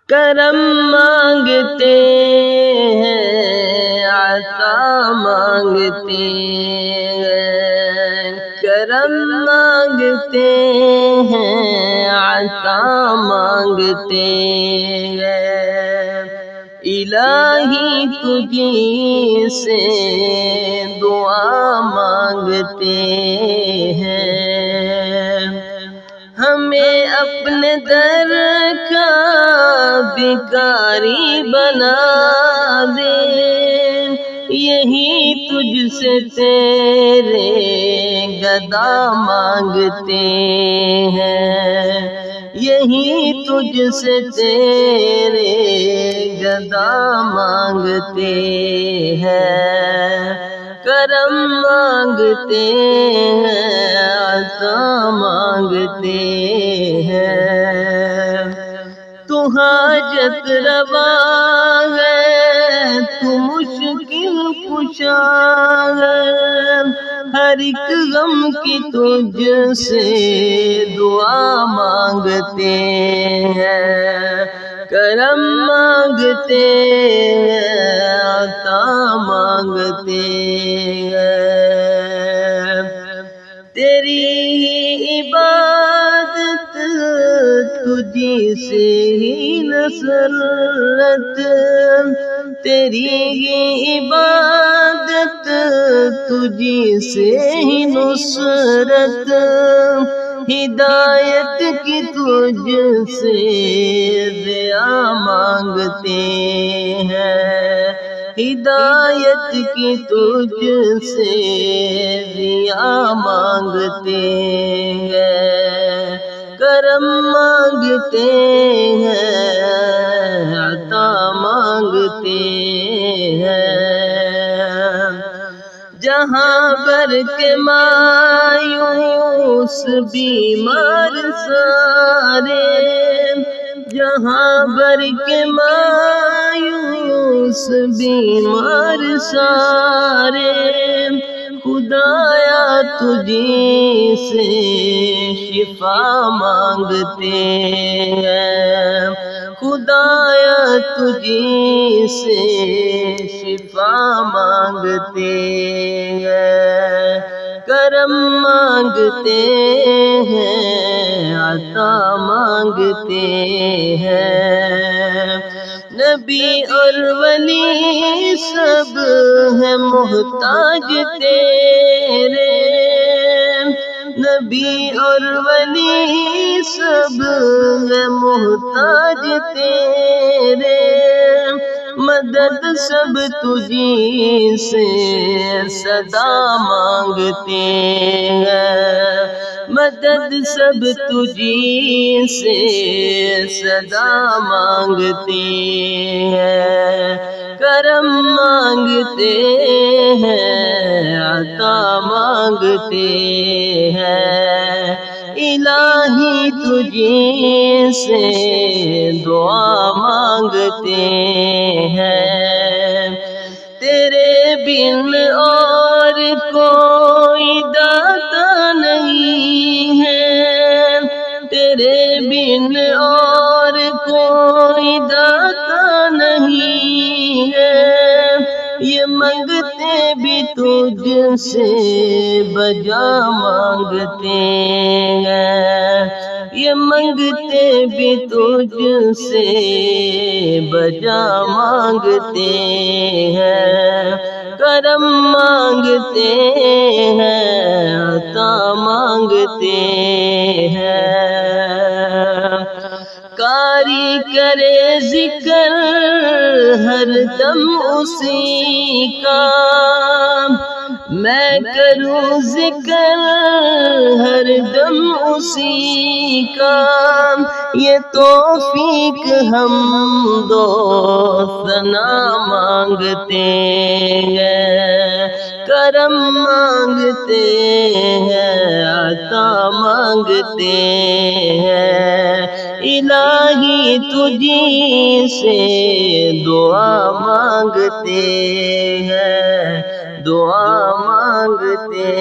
کرم مانگتے ہیں عطا مانگتے ہیں، کرم مانگتے ہیں عطا مانگتے ہیں، الہی تجھی سے دعا مانگتے ہیں، ہمیں اپنے در کا بھکاری بنا دے، یہی تجھ سے تیرے گدا مانگتے ہیں، یہی تجھ سے تیرے گدا مانگتے ہیں، کرم مانگتے ہیں عطا مانگتے ہیں، تو حاجت روا ہے، تو مشکل کشا ہے، ہر ایک غم کی تجھ سے دعا مانگتے ہیں، کرم مانگتے ہیں عطا مانگتے ہیں، تیری ہی عبادت تجھی سے ہی نصرت، تیری ہی عبادت تجھی سے ہی نصرت، ہدایت کی تجھ سے ضیاء مانگتے ہیں، ہدایت کی تجھ سے ضیاء مانگتے ہیں، کرم مانگتے ہیں عطا مانگتے ہیں، جہاں بر کے مایوس بیمار سارے، جہاں بر کے مایوس بیمار سارے، خدایا تجھی سے شفا مانگتے ہیں، خدایا تجھی سے شفا مانگتے ہیں، کرم مانگتے ہیں عطا مانگتے ہیں، نبی اور ولی سب ہیں محتاج تیرے، نبی اور ولی سب ہیں محتاج تیرے، مدد سب تجھی سے صدا مانگتے ہیں، مدد سب تجھی سے صدا مانگتے ہیں، کرم مانگتے ہیں عطا مانگتے ہیں، الہی تجھی سے دعا مانگتے ہیں، تیرے بن اور کوئی داتا نہیں ہے، تیرے بن اور کوئی داتا نہیں ہے، یہ منگتے بھی تجھ سے بجا مانگتے ہیں، یہ منگتے بھی تجھ سے بجا مانگتے ہیں، کرم مانگتے ہیں عطا مانگتے ہیں، کاری کرے ذکر ہر دم اسی کا، میں کروں ذکر ہر دم اسی کا، یہ توفیق حمد و ثنا مانگتے ہیں، کرم مانگتے ہیں عطا مانگتے ہیں، الہی تجھی سے دعا مانگتے ہیں، دعا مانگتے